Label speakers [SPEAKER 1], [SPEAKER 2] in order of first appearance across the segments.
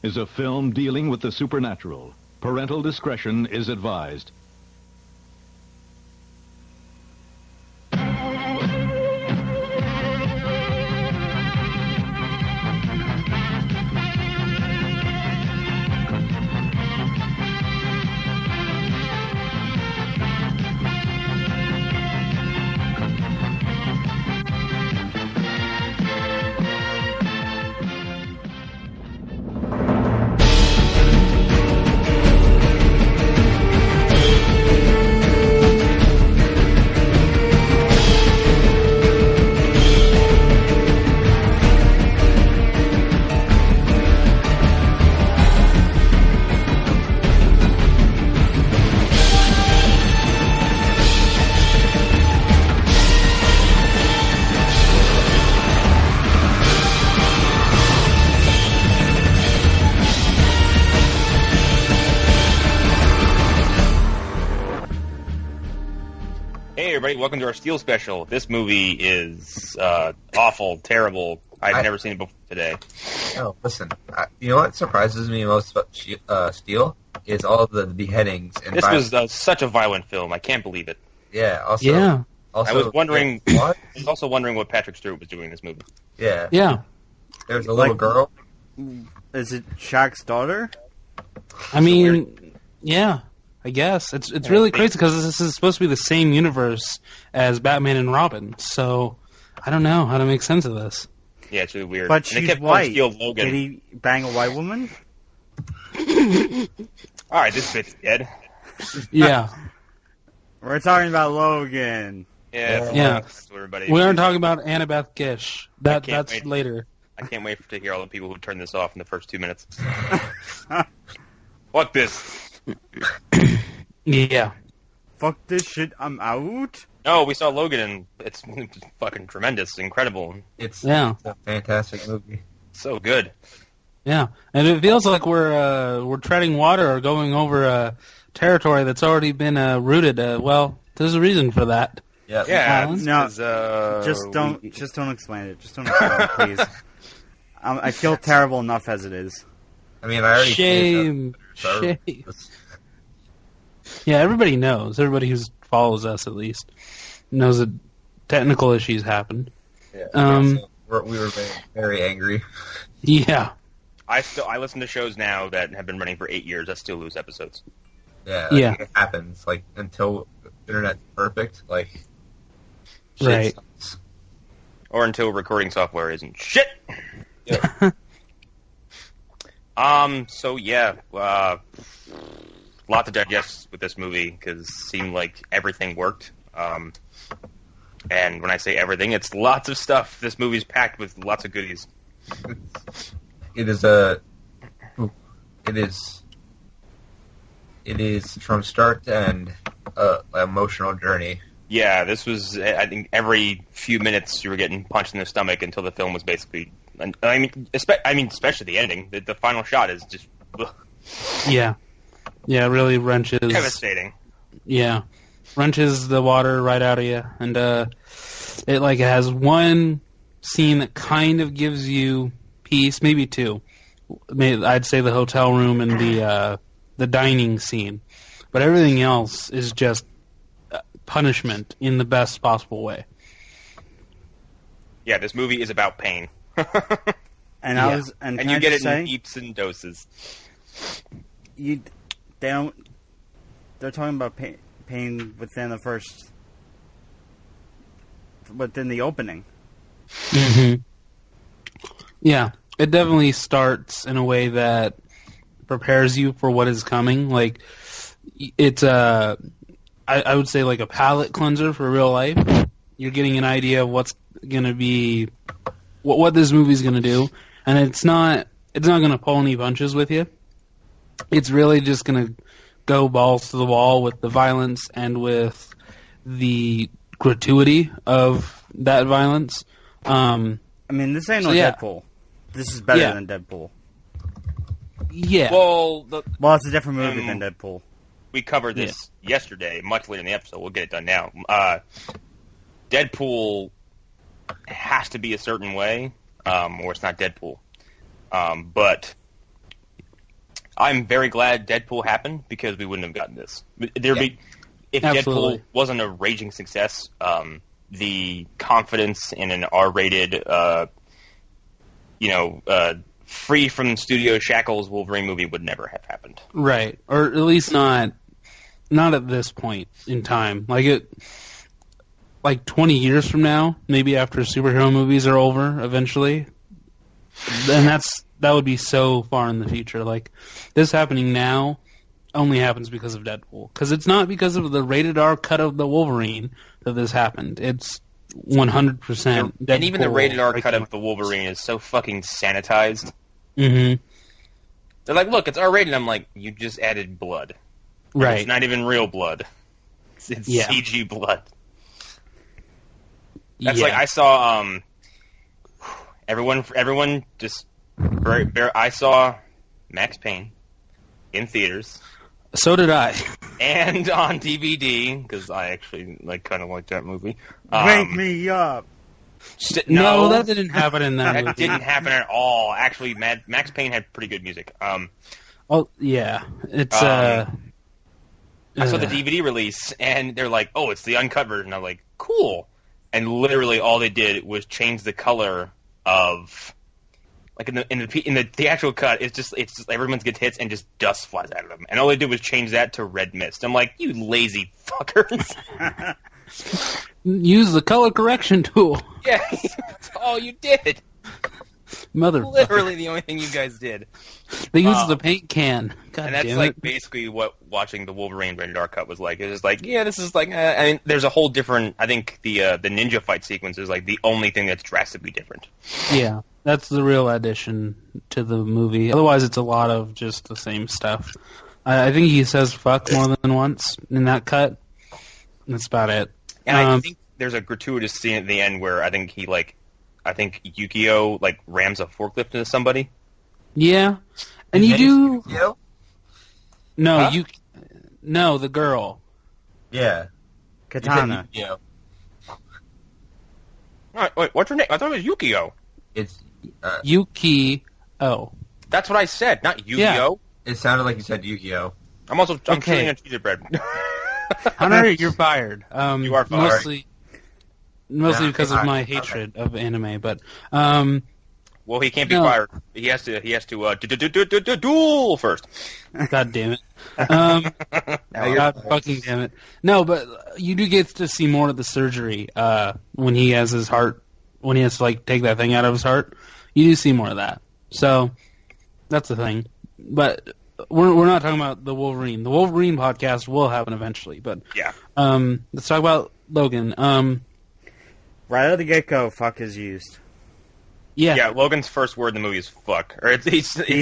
[SPEAKER 1] is a film dealing with the supernatural. Parental discretion is advised.
[SPEAKER 2] Welcome to our Steel special. This movie is awful, terrible. I've never seen it before today.
[SPEAKER 3] Oh, listen. You know what surprises me most about Steel is all the beheadings. And
[SPEAKER 2] this was such a violent film. I can't believe it.
[SPEAKER 3] Yeah. Also,
[SPEAKER 2] I was wondering. What? I was also wondering what Patrick Stewart was doing in this movie.
[SPEAKER 3] Yeah.
[SPEAKER 4] Yeah.
[SPEAKER 3] There's a little girl.
[SPEAKER 5] Is it Shaq's daughter?
[SPEAKER 4] I mean, yeah. I guess. It's really crazy because this is supposed to be the same universe as Batman and Robin, so I don't know how to make sense of this.
[SPEAKER 2] Yeah, it's really weird.
[SPEAKER 5] But she's white.
[SPEAKER 2] Logan.
[SPEAKER 5] Did he bang a white woman?
[SPEAKER 2] Alright, this bit's dead.
[SPEAKER 4] Yeah.
[SPEAKER 5] We're talking about Logan.
[SPEAKER 2] Yeah.
[SPEAKER 4] We aren't talking about Annabeth Gish. That's later.
[SPEAKER 2] I can't wait to hear all the people who turned this off in the first 2 minutes. Fuck this.
[SPEAKER 4] Yeah.
[SPEAKER 5] Fuck this shit, I'm out.
[SPEAKER 2] No, we saw Logan, and it's fucking tremendous, incredible.
[SPEAKER 3] It's a fantastic movie.
[SPEAKER 2] So good.
[SPEAKER 4] Yeah, and it feels like we're treading water or going over a territory that's already been rooted. Well, there's a reason for that.
[SPEAKER 2] Yeah.
[SPEAKER 5] No, just don't explain it. Just don't explain it, please. I feel terrible enough as it is.
[SPEAKER 3] I mean, I already
[SPEAKER 4] shame. Yeah, everybody knows. Everybody who follows us, at least, knows that technical issues happened.
[SPEAKER 3] Yeah, so we were very angry.
[SPEAKER 4] Yeah.
[SPEAKER 2] I listen to shows now that have been running for 8 years that still lose episodes.
[SPEAKER 3] Yeah, it happens. Like, until the internet's perfect, like,
[SPEAKER 4] right.
[SPEAKER 3] Sucks.
[SPEAKER 2] Or until recording software isn't shit.
[SPEAKER 3] Yep.
[SPEAKER 2] So yeah, lot to digest with this movie because it seemed like everything worked. And when I say everything, it's lots of stuff. This movie's packed with lots of goodies.
[SPEAKER 3] It is from start to end an emotional journey.
[SPEAKER 2] Yeah, this was. I think every few minutes you were getting punched in the stomach until the film was basically. I mean, especially the ending. The final shot is just. Ugh.
[SPEAKER 4] Yeah, it really wrenches.
[SPEAKER 2] Devastating.
[SPEAKER 4] Yeah, wrenches the water right out of you, and it has one scene that kind of gives you peace, maybe two. I'd say the hotel room and the dining scene, but everything else is just punishment in the best possible way.
[SPEAKER 2] Yeah, this movie is about pain.
[SPEAKER 5] And
[SPEAKER 2] you get it in heaps and doses.
[SPEAKER 5] They're talking about pain within the opening.
[SPEAKER 4] Mm-hmm. Yeah, it definitely starts in a way that prepares you for what is coming. Like, it's I would say like a palate cleanser for real life. You're getting an idea of what's going to be, what this movie's going to do, and it's not going to pull any punches with you. It's really just going to go balls to the wall with the violence and with the gratuity of that violence.
[SPEAKER 5] I mean, this ain't Deadpool. This is better than Deadpool.
[SPEAKER 4] Yeah.
[SPEAKER 2] Well,
[SPEAKER 5] it's a different movie than Deadpool.
[SPEAKER 2] We covered this yesterday, much later in the episode. We'll get it done now. Deadpool has to be a certain way, or it's not Deadpool. But I'm very glad Deadpool happened because we wouldn't have gotten this. If
[SPEAKER 4] Absolutely.
[SPEAKER 2] Deadpool wasn't a raging success, the confidence in an R-rated, free from studio shackles Wolverine movie would never have happened.
[SPEAKER 4] Right, or at least not at this point in time. Like 20 years from now, maybe after superhero movies are over eventually, then that would be so far in the future. Like, this happening now only happens because of Deadpool. Because it's not because of the rated R cut of the Wolverine that this happened. It's 100% Deadpool.
[SPEAKER 2] And even the rated R cut of the Wolverine is so fucking sanitized.
[SPEAKER 4] Mm-hmm.
[SPEAKER 2] They're like, look, it's R-rated. I'm like, you just added blood.
[SPEAKER 4] Right.
[SPEAKER 2] It's not even real blood. It's CG blood. That's like, I saw, everyone just, I saw Max Payne in theaters.
[SPEAKER 4] So did I.
[SPEAKER 2] And on DVD, because I actually, kind of like that movie.
[SPEAKER 5] Wake me up!
[SPEAKER 4] No, that didn't happen in that movie.
[SPEAKER 2] That didn't happen at all. Actually, Max Payne had pretty good music.
[SPEAKER 4] Oh, yeah. It's,
[SPEAKER 2] I saw the DVD release, and they're like, oh, it's the uncut version. I'm like, cool. And literally all they did was change the color of, like in the theatrical cut, it's just everyone's gets hits and just dust flies out of them. And all they did was change that to red mist. I'm like, you lazy fuckers.
[SPEAKER 4] Use the color correction tool.
[SPEAKER 2] Yeah, that's all you did.
[SPEAKER 4] Motherfucker.
[SPEAKER 2] Literally the only thing you guys did.
[SPEAKER 4] They used the paint can. God
[SPEAKER 2] And that's
[SPEAKER 4] damn
[SPEAKER 2] like
[SPEAKER 4] it.
[SPEAKER 2] basically what watching the Wolverine rated R cut was like. It was like, yeah, this is like, I mean, there's a whole different. I think the ninja fight sequence is like the only thing that's drastically different.
[SPEAKER 4] Yeah, that's the real addition to the movie. Otherwise, it's a lot of just the same stuff. I think he says "fuck" more than once in that cut. That's about it.
[SPEAKER 2] And I think there's a gratuitous scene at the end where I think Yukio rams a forklift into somebody.
[SPEAKER 4] Yeah, and you do.
[SPEAKER 3] Yukio?
[SPEAKER 4] No,
[SPEAKER 2] Huh?
[SPEAKER 4] No, the girl.
[SPEAKER 3] Yeah.
[SPEAKER 5] Katana.
[SPEAKER 3] Yeah.
[SPEAKER 2] Wait, what's her name? I thought it was Yukio.
[SPEAKER 3] It's.
[SPEAKER 4] Yuki. Oh,
[SPEAKER 2] That's what I said, not Yu-Gi-Oh.
[SPEAKER 4] Yeah.
[SPEAKER 3] It sounded like you said Yu-Gi-Oh.
[SPEAKER 2] I'm
[SPEAKER 4] Okay.
[SPEAKER 2] chewing on cheese bread.
[SPEAKER 4] Hunter, you're fired.
[SPEAKER 2] You are fired.
[SPEAKER 4] Mostly
[SPEAKER 3] Yeah,
[SPEAKER 4] because of
[SPEAKER 3] alright,
[SPEAKER 4] my
[SPEAKER 3] okay.
[SPEAKER 4] hatred of anime, but
[SPEAKER 2] Well, he can't be
[SPEAKER 4] No.
[SPEAKER 2] fired. He has to duel first.
[SPEAKER 4] God damn it. God fucking damn it. No, but you do get to see more of the surgery when he has his heart, when he has to take that thing out of his heart. You do see more of that. So that's the thing. But we're not talking about the Wolverine. The Wolverine podcast will happen eventually. But
[SPEAKER 2] Yeah.
[SPEAKER 4] let's talk about Logan.
[SPEAKER 5] Right out of the get-go, fuck is used.
[SPEAKER 4] Yeah.
[SPEAKER 2] Yeah, Logan's first word in the movie is fuck. Or it's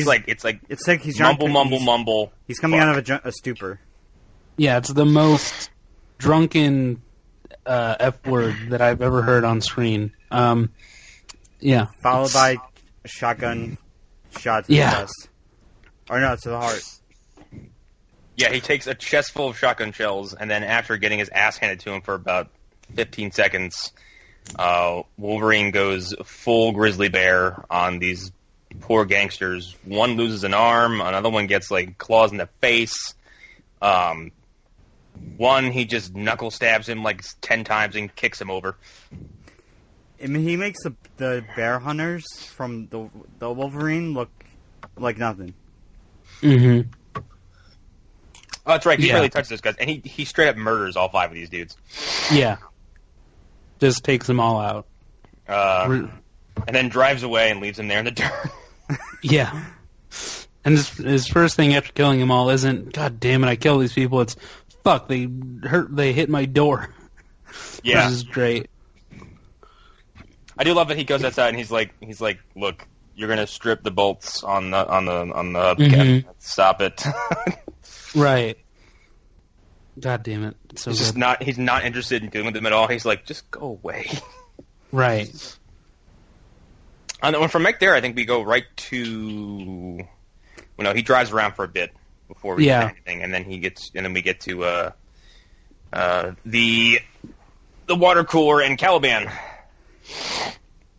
[SPEAKER 2] like
[SPEAKER 5] It's like he's
[SPEAKER 2] mumble.
[SPEAKER 5] He's coming
[SPEAKER 2] fuck.
[SPEAKER 5] out of a stupor.
[SPEAKER 4] Yeah, it's the most drunken F word that I've ever heard on screen. Yeah.
[SPEAKER 5] Followed by a shotgun shot to the
[SPEAKER 4] Yeah.
[SPEAKER 5] chest. Or no, to the heart.
[SPEAKER 2] Yeah, he takes a chest full of shotgun shells, and then after getting his ass handed to him for about 15 seconds, Wolverine goes full grizzly bear on these poor gangsters. One loses an arm, another one gets claws in the face. One, he just knuckle stabs him 10 times and kicks him over.
[SPEAKER 5] I mean, he makes the bear hunters from the Wolverine look like nothing.
[SPEAKER 4] Mm-hmm.
[SPEAKER 2] Oh, that's right. He
[SPEAKER 4] Yeah.
[SPEAKER 2] barely touches those guys, and he straight up murders all 5 of these dudes.
[SPEAKER 4] Yeah. Just takes them all out.
[SPEAKER 2] And then drives away and leaves them there in the dirt.
[SPEAKER 4] Yeah. And his first thing after killing them all isn't, God damn it, I killed these people. It's, fuck, they hit my door.
[SPEAKER 2] Yeah.
[SPEAKER 4] This is great.
[SPEAKER 2] I do love that he goes outside and he's like, look, you're gonna strip the bolts on the hubcap. Stop it.
[SPEAKER 4] Right. God damn it. It's so
[SPEAKER 2] He's
[SPEAKER 4] good.
[SPEAKER 2] just not. He's not interested in dealing with them at all. He's like, just go away.
[SPEAKER 4] Right.
[SPEAKER 2] And then from right there, I think we go right to. Well, no, he drives around for a bit before we get to anything, and then we get to the water cooler and Caliban.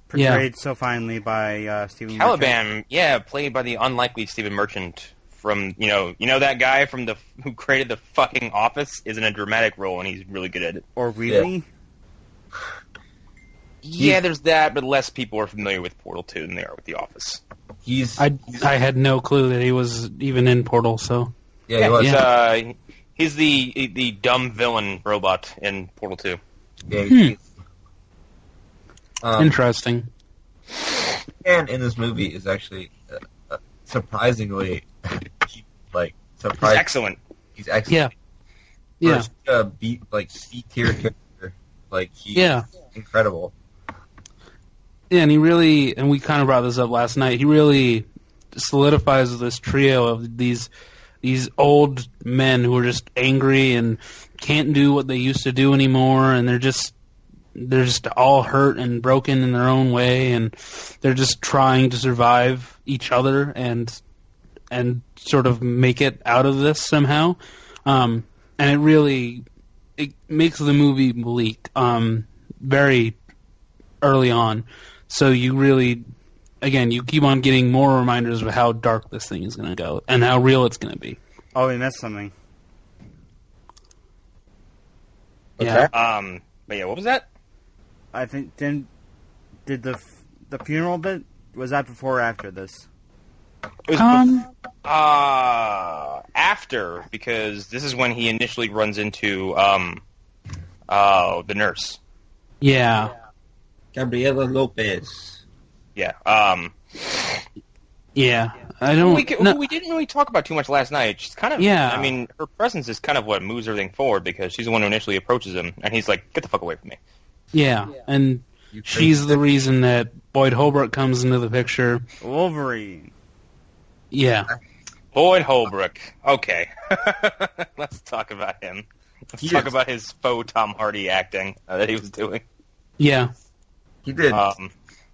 [SPEAKER 5] Portrayed so finely by Stephen Merchant.
[SPEAKER 2] Caliban, yeah, played by the unlikely Stephen Merchant from that guy from who created the fucking Office is in a dramatic role, and he's really good at it.
[SPEAKER 5] Or really?
[SPEAKER 2] Yeah, there's that, but less people are familiar with Portal 2 than they are with The Office.
[SPEAKER 4] I had no clue that he was even in Portal. So
[SPEAKER 3] he was.
[SPEAKER 2] Yeah. He's the dumb villain robot in Portal 2.
[SPEAKER 3] Yeah.
[SPEAKER 4] Interesting.
[SPEAKER 3] And in this movie is actually surprisingly
[SPEAKER 2] He's excellent.
[SPEAKER 3] He's excellent.
[SPEAKER 4] Yeah.
[SPEAKER 3] For a C tier character, he's incredible.
[SPEAKER 4] Yeah, and we kind of brought this up last night. He really solidifies this trio of these old men who are just angry and can't do what they used to do anymore, and they're just all hurt and broken in their own way, and they're just trying to survive each other and sort of make it out of this somehow. And it makes the movie bleak very early on. So you really, again, you keep on getting more reminders of how dark this thing is going to go and how real it's going to be.
[SPEAKER 5] Oh, we missed something.
[SPEAKER 4] Yeah.
[SPEAKER 2] But yeah, what was that?
[SPEAKER 5] I think did the funeral bit, was that before or after this?
[SPEAKER 2] It was after, because this is when he initially runs into the nurse.
[SPEAKER 4] Yeah.
[SPEAKER 6] Gabriela Lopez.
[SPEAKER 2] Yeah.
[SPEAKER 4] Yeah. I don't.
[SPEAKER 2] Who we didn't really talk about too much last night. She's kind of.
[SPEAKER 4] Yeah.
[SPEAKER 2] I mean, her presence is kind of what moves everything forward, because she's the one who initially approaches him, and he's like, "Get the fuck away from me."
[SPEAKER 4] Yeah, and she's the reason that Boyd Holbrook comes into the picture.
[SPEAKER 5] Wolverine.
[SPEAKER 4] Yeah.
[SPEAKER 2] Boyd Holbrook. Okay. Let's talk about him. Let's talk about his faux Tom Hardy acting that he was doing.
[SPEAKER 4] Yeah.
[SPEAKER 3] He did.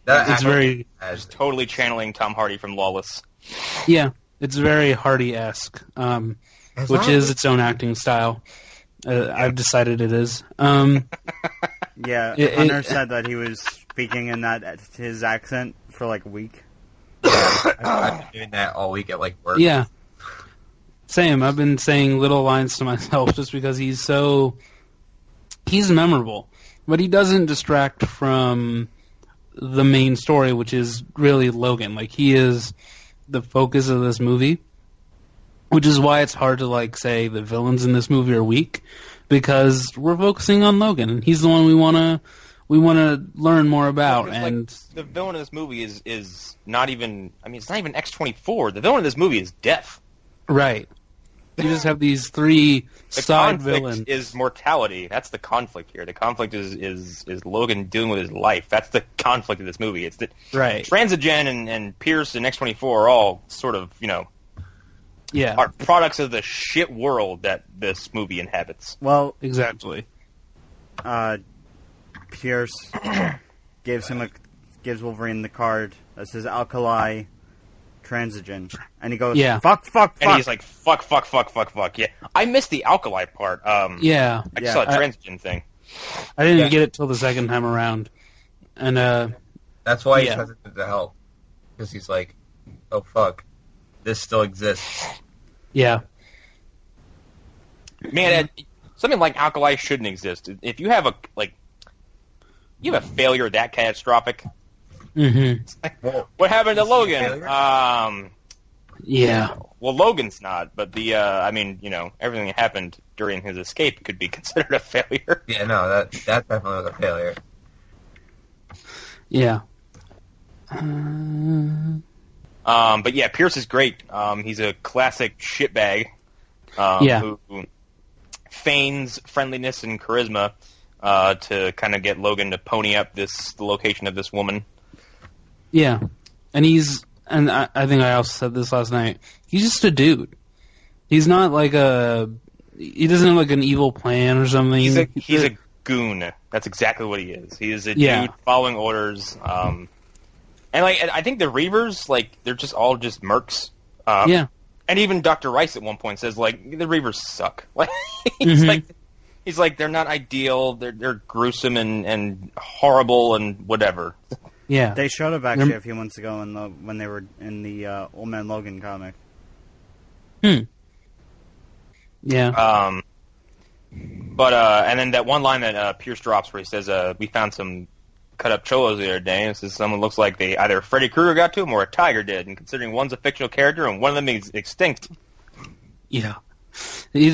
[SPEAKER 4] It's very...
[SPEAKER 2] totally channeling Tom Hardy from Lawless.
[SPEAKER 4] Yeah, it's very Hardy-esque, which is its own acting style. I've decided it is.
[SPEAKER 5] Yeah, Hunter said that he was speaking in his accent for like a week.
[SPEAKER 3] I've been doing that all week at work.
[SPEAKER 4] Yeah. Same. I've been saying little lines to myself just because he's memorable. But he doesn't distract from the main story, which is really Logan. He is the focus of this movie, which is why it's hard to say the villains in this movie are weak, because we're focusing on Logan, and he's the one we want to learn more about. And
[SPEAKER 2] the villain of this movie is not even. I mean, it's not even X-24. The villain of this movie is Death.
[SPEAKER 4] Right. You just have these three side
[SPEAKER 2] villains.
[SPEAKER 4] villains.
[SPEAKER 2] Is mortality. That's the conflict here. The conflict is Logan dealing with his life. That's the conflict of this movie. It's that Transigen and Pierce and X-24 are all sort of, are products of the shit world that this movie inhabits.
[SPEAKER 5] Well,
[SPEAKER 4] exactly.
[SPEAKER 5] Pierce gives Wolverine the card that says Alkali Transigen, and he goes, fuck.
[SPEAKER 2] And he's like, fuck. Yeah, I missed the Alkali part. I just saw a Transigen thing.
[SPEAKER 4] I didn't get it till the second time around, and
[SPEAKER 3] that's why he's hesitant to help, because he's like, oh fuck, this still exists.
[SPEAKER 4] Yeah.
[SPEAKER 2] Man, something like Alkali shouldn't exist. If you have a failure that catastrophic.
[SPEAKER 4] Mm-hmm.
[SPEAKER 2] What happened to Logan?
[SPEAKER 4] Yeah.
[SPEAKER 2] Well, Logan's not, but everything that happened during his escape could be considered a failure.
[SPEAKER 3] Yeah, no, that definitely was a failure.
[SPEAKER 4] Yeah.
[SPEAKER 2] But yeah, Pierce is great. He's a classic shitbag. Who feigns friendliness and charisma to kind of get Logan to pony up the location of this woman.
[SPEAKER 4] Yeah, and I think I also said this last night, he's just a dude. He's not he doesn't have an evil plan or something.
[SPEAKER 2] He's a goon. That's exactly what he is. He is a dude following orders. And I think the Reavers, they're just all just mercs.
[SPEAKER 4] Yeah.
[SPEAKER 2] And even Dr. Rice at one point says, the Reavers suck. He's like, they're not ideal, they're gruesome and horrible and whatever.
[SPEAKER 4] Yeah.
[SPEAKER 5] They showed up actually a few months ago when they were in the Old Man Logan comic.
[SPEAKER 4] Yeah.
[SPEAKER 2] And then that one line that Pierce drops where he says, "We found some cut-up cholos the other day," and says someone looks like they either Freddy Krueger got to him or a tiger did, and considering one's a fictional character and one of them is extinct.
[SPEAKER 4] Yeah. He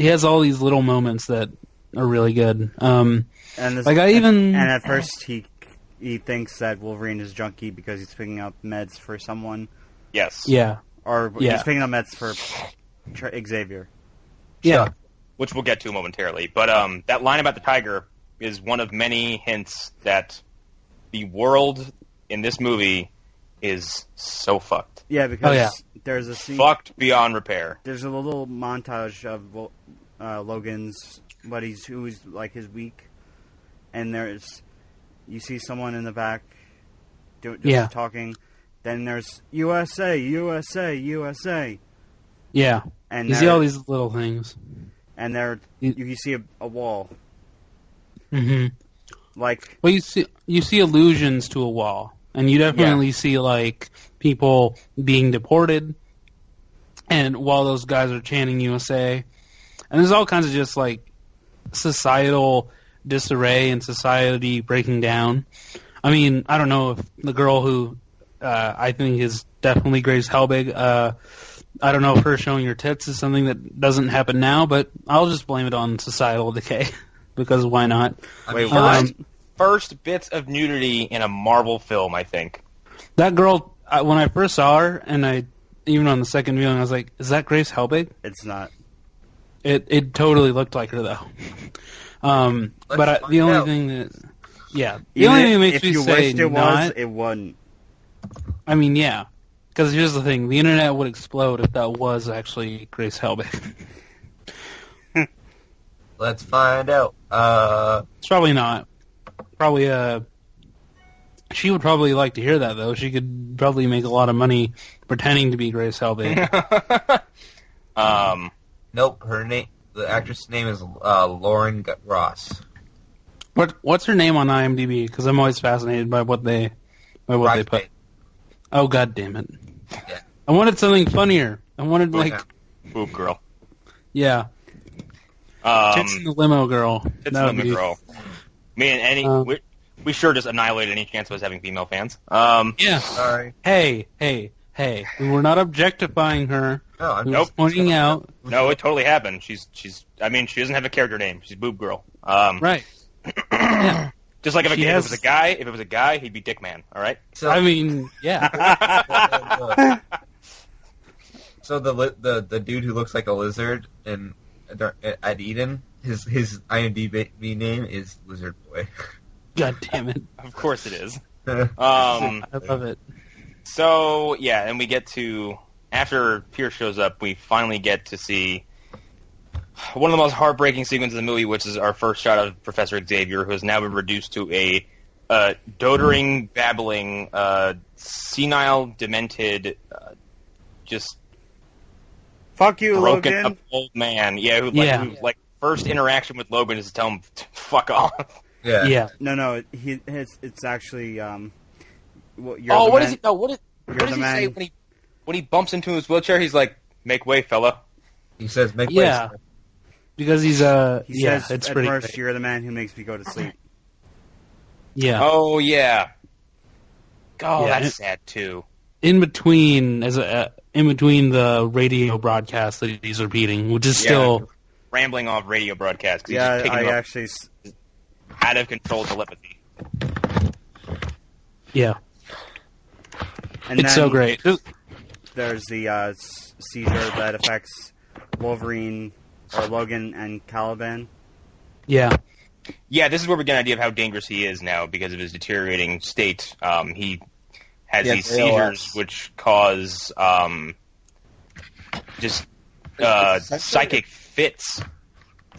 [SPEAKER 4] has all these little moments that are really good.
[SPEAKER 5] And this,
[SPEAKER 4] Like,
[SPEAKER 5] and at first he thinks that Wolverine is junkie because he's picking up meds for someone,
[SPEAKER 2] Yes.
[SPEAKER 4] Yeah.
[SPEAKER 5] or
[SPEAKER 4] Yeah.
[SPEAKER 5] he's picking up meds for Xavier.
[SPEAKER 4] Yeah.
[SPEAKER 2] Which we'll get to momentarily. But that line about the tiger is one of many hints that the world in this movie is so fucked.
[SPEAKER 5] Yeah, because
[SPEAKER 4] Oh, yeah.
[SPEAKER 5] there's a scene.
[SPEAKER 2] Fucked beyond repair.
[SPEAKER 5] There's a little montage of Logan's buddies who's like his week, and you see someone in the back just talking. Then there's USA, USA, USA,
[SPEAKER 4] Yeah.
[SPEAKER 5] and
[SPEAKER 4] You see all these little things.
[SPEAKER 5] and you see a wall.
[SPEAKER 4] Mm-hmm.
[SPEAKER 5] Like,
[SPEAKER 4] Well, you see allusions to a wall, and you definitely see like people being deported, and while those guys are chanting USA, and there's all kinds of just like societal disarray and society breaking down. I mean, I don't know if the girl who I think is definitely Grace Helbig. I don't know if her showing her tits is something that doesn't happen now, but I'll just blame it on societal decay because why not?
[SPEAKER 2] Wait,
[SPEAKER 4] Um,
[SPEAKER 2] first bits of nudity in a Marvel film, I think.
[SPEAKER 4] That girl, when I first saw her, and even on the second viewing, I was like, "Is that Grace Helbig?"
[SPEAKER 5] it's not.
[SPEAKER 4] It totally looked like her though. But the only thing that, the only thing that makes
[SPEAKER 5] if
[SPEAKER 4] me
[SPEAKER 5] you
[SPEAKER 4] say
[SPEAKER 5] wished it
[SPEAKER 4] not.
[SPEAKER 5] was, it wasn't.
[SPEAKER 4] I mean, yeah, because here's the thing: the internet would explode if that was actually Grace Helbig.
[SPEAKER 3] Let's find out.
[SPEAKER 4] It's probably not. Probably she would probably like to hear that though. She could probably make a lot of money pretending to be Grace Helbig.
[SPEAKER 3] Nope, the actress' name is Lauren Ross.
[SPEAKER 4] What's her name on IMDb? Because I'm always fascinated by what they put. Oh, god damn it!
[SPEAKER 3] Yeah.
[SPEAKER 4] I wanted something funnier. I wanted like
[SPEAKER 2] Boob girl.
[SPEAKER 4] Tits in the limo girl.
[SPEAKER 2] Tits
[SPEAKER 4] That
[SPEAKER 2] in
[SPEAKER 4] would
[SPEAKER 2] the
[SPEAKER 4] be-
[SPEAKER 2] girl. Me and Annie, we sure just annihilated any chance of us having female fans.
[SPEAKER 4] Yeah.
[SPEAKER 3] Sorry.
[SPEAKER 4] Hey. We were not objectifying her.
[SPEAKER 3] No, I'm
[SPEAKER 4] We were
[SPEAKER 2] Nope.
[SPEAKER 4] pointing out.
[SPEAKER 2] No, it totally happened. She doesn't have a character name. She's Boob Girl.
[SPEAKER 4] Right. Yeah.
[SPEAKER 2] Just like if
[SPEAKER 4] She
[SPEAKER 2] it
[SPEAKER 4] has-
[SPEAKER 2] was a guy, he'd be Dick Man. All right.
[SPEAKER 3] So,
[SPEAKER 4] I mean, yeah.
[SPEAKER 3] so the dude who looks like a lizard at Eden, his IMDb name is Lizard Boy.
[SPEAKER 4] God damn it.
[SPEAKER 2] Of course it is.
[SPEAKER 4] I love it.
[SPEAKER 2] So yeah, and we get to after Pierce shows up, we finally get to see one of the most heartbreaking sequences in the movie, which is our first shot of Professor Xavier, who has now been reduced to a doddering, babbling, senile, demented, just
[SPEAKER 5] Fuck you,
[SPEAKER 2] broken
[SPEAKER 5] Logan.
[SPEAKER 2] up old man. Yeah, who first interaction with Logan is to tell him to fuck off.
[SPEAKER 3] Yeah.
[SPEAKER 4] Yeah.
[SPEAKER 5] No, it's actually
[SPEAKER 2] What does he
[SPEAKER 5] the
[SPEAKER 2] say
[SPEAKER 5] man.
[SPEAKER 2] when he bumps into his wheelchair? He's like, "Make way, fella."
[SPEAKER 3] He says, "Make
[SPEAKER 4] Yeah.
[SPEAKER 3] way."
[SPEAKER 4] Because he's
[SPEAKER 5] He
[SPEAKER 4] yeah,
[SPEAKER 5] says
[SPEAKER 4] it's
[SPEAKER 5] at
[SPEAKER 4] pretty
[SPEAKER 5] first,
[SPEAKER 4] great.
[SPEAKER 5] "You're the man who makes me go to sleep."
[SPEAKER 4] Yeah.
[SPEAKER 2] Oh yeah. Oh,
[SPEAKER 4] Yeah,
[SPEAKER 2] that's sad too.
[SPEAKER 4] In between the radio broadcast that he's repeating, which is still
[SPEAKER 2] Rambling off radio broadcast because
[SPEAKER 5] Yeah,
[SPEAKER 2] he's just picking
[SPEAKER 5] I
[SPEAKER 2] up
[SPEAKER 5] actually.
[SPEAKER 2] out of control telepathy.
[SPEAKER 4] yeah.
[SPEAKER 5] And
[SPEAKER 4] It's
[SPEAKER 5] then
[SPEAKER 4] so great.
[SPEAKER 5] There's the seizure that affects Wolverine or Logan and Caliban.
[SPEAKER 4] Yeah.
[SPEAKER 2] Yeah, this is where we get an idea of how dangerous he is now because of his deteriorating state. He has
[SPEAKER 6] Yeah,
[SPEAKER 2] these
[SPEAKER 6] ALS.
[SPEAKER 2] seizures which cause psychic fits.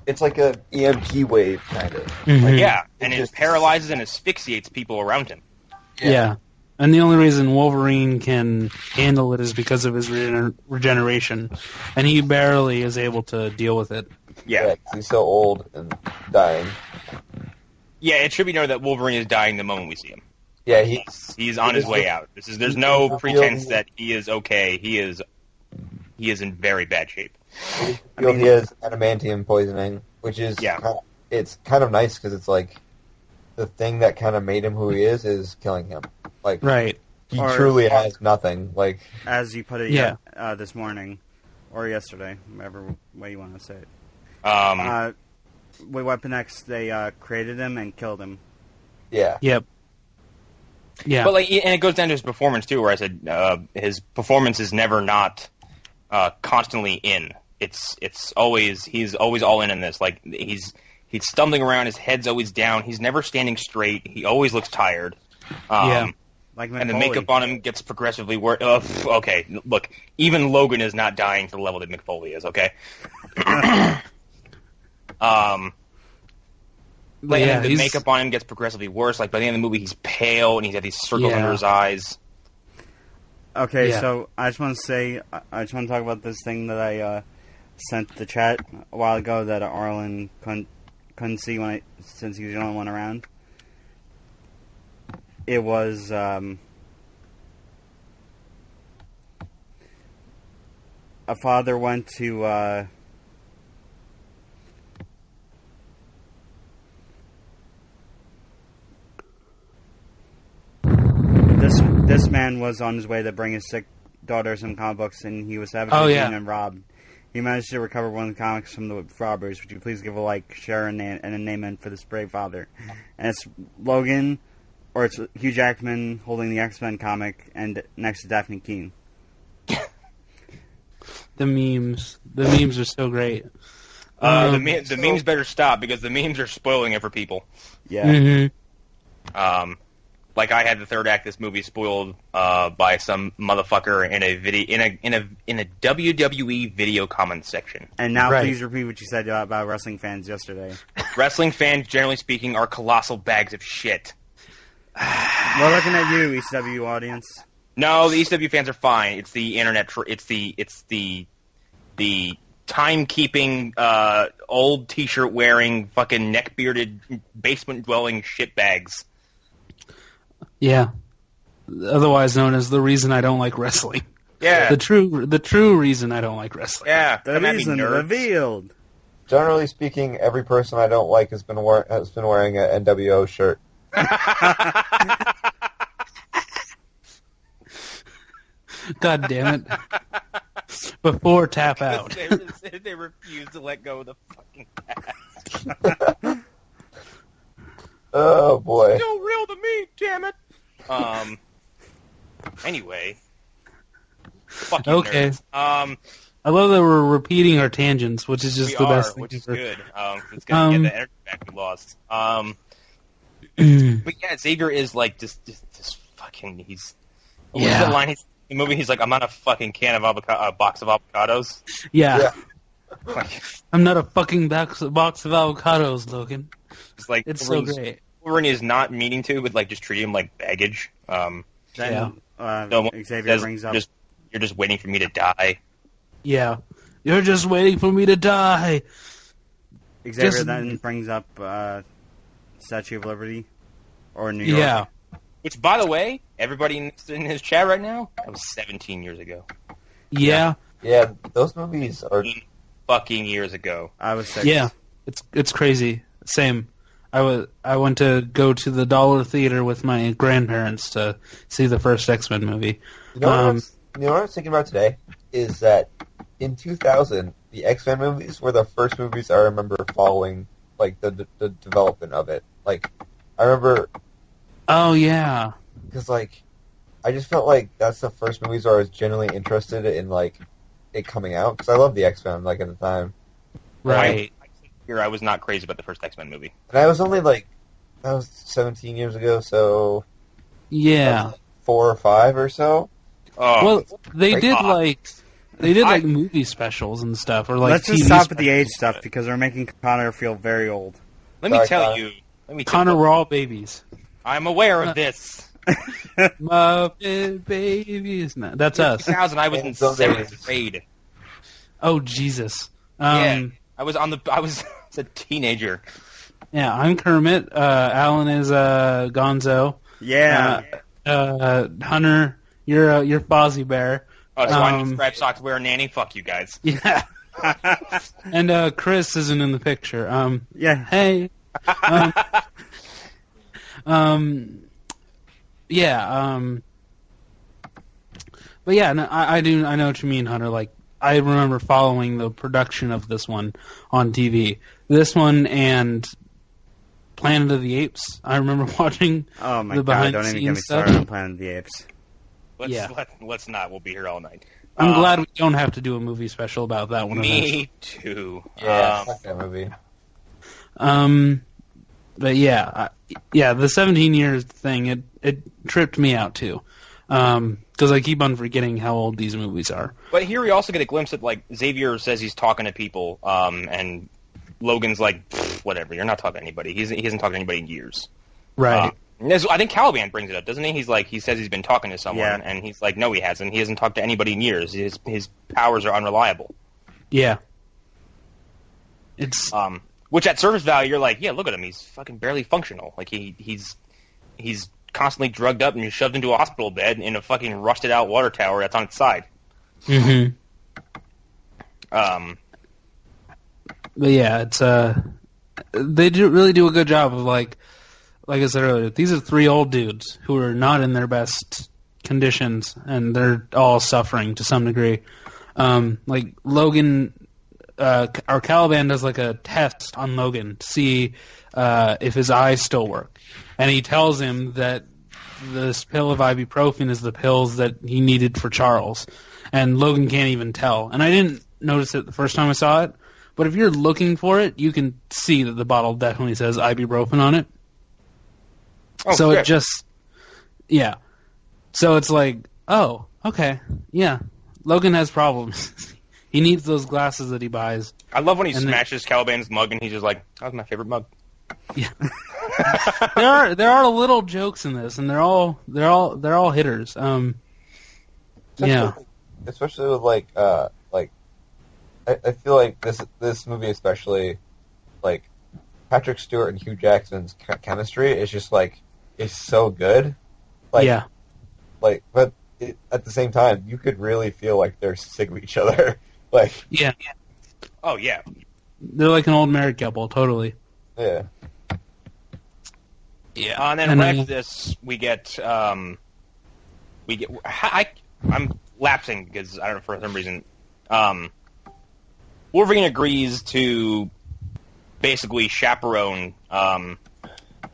[SPEAKER 6] It's like a EMP wave, kind of.
[SPEAKER 4] Mhm.
[SPEAKER 2] Yeah, and it
[SPEAKER 6] just-
[SPEAKER 2] paralyzes and asphyxiates people around him.
[SPEAKER 4] Yeah. And the only reason Wolverine can handle it is because of his regeneration, and he barely is able to deal with it.
[SPEAKER 2] Yeah.
[SPEAKER 6] 'Cause he's so old and dying.
[SPEAKER 2] Yeah, it should be noted that Wolverine is dying the moment we see him.
[SPEAKER 6] Yeah,
[SPEAKER 2] He's on his way out. There's no pretense that he is okay. He is he is in very bad shape.
[SPEAKER 6] I feel he has adamantium poisoning, which is it's kind of nice because it's like the thing that kind of made him who he is killing him. Like,
[SPEAKER 4] right.
[SPEAKER 6] He truly has nothing. Like,
[SPEAKER 5] as you put it, this morning or yesterday, whatever way you want to say it. With Weapon X, they created him and killed him.
[SPEAKER 6] Yeah.
[SPEAKER 4] Yep. Yeah.
[SPEAKER 2] But and it goes down to his performance too, where I said his performance is never not constantly in. He's always all in this. Like he's stumbling around, his head's always down. He's never standing straight. He always looks tired.
[SPEAKER 5] Like
[SPEAKER 2] and the makeup on him gets progressively worse. Okay, look, even Logan is not dying to the level that Mick Foley is. Okay. The makeup on him gets progressively worse. Like by the end of the movie, he's pale and he's got these circles under his eyes.
[SPEAKER 5] Okay, so I just want to talk about this thing that I sent the chat a while ago that Arlen couldn't see since he was the only one around. It was a father went to this man was on his way to bring his sick daughter some comic books, and he was savagely beaten and robbed. He managed to recover one of the comics from the robbers. Would you please give a like, share, and a name in for this brave father? And it's Logan, or it's Hugh Jackman holding the X-Men comic, and next to Daphne Keane.
[SPEAKER 4] The memes are so great.
[SPEAKER 2] The memes better stop because the memes are spoiling it for people.
[SPEAKER 5] Yeah.
[SPEAKER 4] Mm-hmm.
[SPEAKER 2] Like I had the third act of this movie spoiled by some motherfucker in a video in a WWE video comments section.
[SPEAKER 5] And now please repeat what you said about wrestling fans yesterday.
[SPEAKER 2] Wrestling fans, generally speaking, are colossal bags of shit.
[SPEAKER 5] We're looking at you, ECW audience.
[SPEAKER 2] No, the ECW fans are fine. It's the internet. It's the timekeeping, old T-shirt wearing, fucking neck bearded, basement dwelling shitbags.
[SPEAKER 4] Yeah. Otherwise known as the reason I don't like wrestling.
[SPEAKER 2] Yeah.
[SPEAKER 4] The true reason I don't like wrestling.
[SPEAKER 2] Yeah.
[SPEAKER 5] The reason revealed.
[SPEAKER 6] Generally speaking, every person I don't like has been wearing an NWO shirt.
[SPEAKER 4] God damn it. Before tap out.
[SPEAKER 2] They refuse to let go of the fucking past.
[SPEAKER 6] Oh boy.
[SPEAKER 2] It's still real to me, damn it. Anyway. Fucking
[SPEAKER 4] okay.
[SPEAKER 2] nerds.
[SPEAKER 4] I love that we're repeating our tangents, which is just the best thing.
[SPEAKER 2] Which is good. It's gonna get the energy back we lost. But yeah, Xavier is like just fucking. He's what was the line in the movie? He's like, I'm not a fucking box of avocados.
[SPEAKER 4] Yeah. Like, I'm not a fucking box of avocados, Logan. It's so great.
[SPEAKER 2] Wolverine is not meaning to, but like just treat him like baggage.
[SPEAKER 5] Xavier brings up.
[SPEAKER 2] You're just waiting for me to die.
[SPEAKER 4] Yeah, you're just waiting for me to die.
[SPEAKER 5] Xavier then brings up Statue of Liberty or New York.
[SPEAKER 4] Yeah.
[SPEAKER 2] Which, by the way, everybody in his chat right now, that was 17 years ago.
[SPEAKER 4] Yeah.
[SPEAKER 6] Yeah, those movies are
[SPEAKER 2] fucking years ago.
[SPEAKER 5] I was 6.
[SPEAKER 4] Yeah, it's crazy. Same. I went to go to the Dollar Theater with my grandparents to see the first X-Men movie.
[SPEAKER 6] You know what I was thinking about today? Is that in 2000, the X-Men movies were the first movies I remember following, like, the development of it. Like, I remember...
[SPEAKER 4] Oh, yeah.
[SPEAKER 6] Because, like, I just felt like that's the first movies where I was genuinely interested in, like, it coming out. Because I loved the X-Men, like, at the time.
[SPEAKER 4] Right.
[SPEAKER 2] I was not crazy about the first X-Men movie.
[SPEAKER 6] And I was only, like, that was 17 years ago, so...
[SPEAKER 4] Yeah.
[SPEAKER 6] Like 4 or 5 or so.
[SPEAKER 2] Oh,
[SPEAKER 4] well, they did movie specials and stuff, or like
[SPEAKER 5] let's just
[SPEAKER 4] TV
[SPEAKER 5] stop
[SPEAKER 4] specials.
[SPEAKER 5] at the age stuff because we're making Connor feel very old.
[SPEAKER 2] Let me tell you,
[SPEAKER 4] Connor, we're all babies.
[SPEAKER 2] I'm aware of this.
[SPEAKER 4] Muppet babies. No, that's us.
[SPEAKER 2] 2000, I was in 7th grade.
[SPEAKER 4] Oh Jesus.
[SPEAKER 2] Yeah, I was a teenager.
[SPEAKER 4] Yeah, I'm Kermit. Alan is Gonzo.
[SPEAKER 5] Yeah.
[SPEAKER 4] Hunter, you're Fozzie Bear.
[SPEAKER 2] Oh, so I need striped socks, wear a nanny. Fuck you guys.
[SPEAKER 4] Yeah. And Chris isn't in the picture.
[SPEAKER 5] Yeah.
[SPEAKER 4] Hey. Yeah. But yeah, no, I know what you mean, Hunter. Like, I remember following the production of this one on TV. This one and Planet of the Apes. I remember watching.
[SPEAKER 5] Oh my
[SPEAKER 4] the
[SPEAKER 5] god! Don't even get me started on Planet of the Apes.
[SPEAKER 2] Let's not. We'll be here all night.
[SPEAKER 4] I'm glad we don't have to do a movie special about that one.
[SPEAKER 2] Me too.
[SPEAKER 6] Yeah, fuck that movie.
[SPEAKER 4] But yeah, the 17 years thing, it tripped me out too. Because I keep on forgetting how old these movies are.
[SPEAKER 2] But here we also get a glimpse of, like, Xavier says he's talking to people, and Logan's like, whatever, you're not talking to anybody. He hasn't talked to anybody in years.
[SPEAKER 4] Right.
[SPEAKER 2] I think Caliban brings it up, doesn't he? He's like, he says he's been talking to someone, and he's like, no, he hasn't. He hasn't talked to anybody in years. His powers are unreliable.
[SPEAKER 4] Yeah. It's
[SPEAKER 2] which at surface value, you're like, yeah, look at him. He's fucking barely functional. Like he's constantly drugged up and shoved into a hospital bed in a fucking rusted out water tower that's on its side.
[SPEAKER 4] Mm-hmm. But yeah, it's they really do a good job of like I said earlier. These are three old dudes who are not in their best conditions, and they're all suffering to some degree. Like Logan, our Caliban does like a test on Logan to see if his eyes still work, and he tells him that this pill of ibuprofen is the pills that he needed for Charles, and Logan can't even tell. And I didn't notice it the first time I saw it, but if you're looking for it, you can see that the bottle definitely says ibuprofen on it.
[SPEAKER 2] Oh,
[SPEAKER 4] so
[SPEAKER 2] shit.
[SPEAKER 4] it just, yeah. So it's like, oh, okay, yeah. Logan has problems. He needs those glasses that he buys.
[SPEAKER 2] I love when he smashes Caliban's mug and he's just like, that was my favorite mug.
[SPEAKER 4] Yeah. there are little jokes in this, and they're all hitters.
[SPEAKER 6] Especially with I feel like this movie especially, like Patrick Stewart and Hugh Jackman's chemistry is just like is so good. Like,
[SPEAKER 4] yeah.
[SPEAKER 6] Like, but at the same time, you could really feel like they're sick of each other. Like,
[SPEAKER 4] yeah.
[SPEAKER 2] Oh yeah.
[SPEAKER 4] They're like an old married couple, totally.
[SPEAKER 6] Yeah.
[SPEAKER 2] Yeah. And then right after this, we get I'm lapsing because I don't know for some reason. Wolverine agrees to basically chaperone